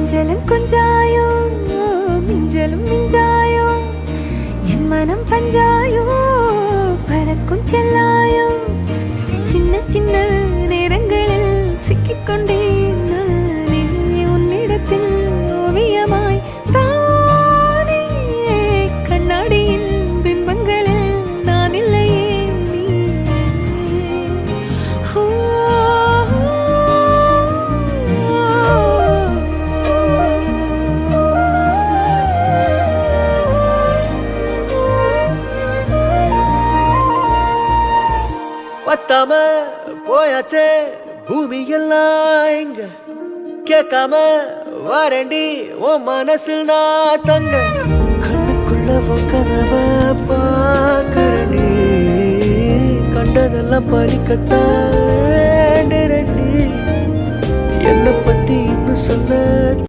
கொஞ்சலும் கொஞ்சாயோ மிஞ்சலும் மிஞ்சாயோ என் மனம் பஞ்சாயோ பறக்கும் செல்லாயோ சின்ன சின்ன நேரங்களில் சிக்கிக்கொண்டேன் நானே உன்னிடத்தில் ஓவியமாய் தானே கண்ணாடியின் பிம்பங்களில் நான் இல்லையே நீ பத்தாம போயாச்சே பூமி எல்லாம் இங்க கேட்காம வாரண்டி உன் மனசில் நான் தங்க கண்ணுக்குள்ள உன் கனவ பாக்கரண்டி கண்டதெல்லாம் பறிக்கத்தான் என்னை பத்தி இன்னும் சொல்ல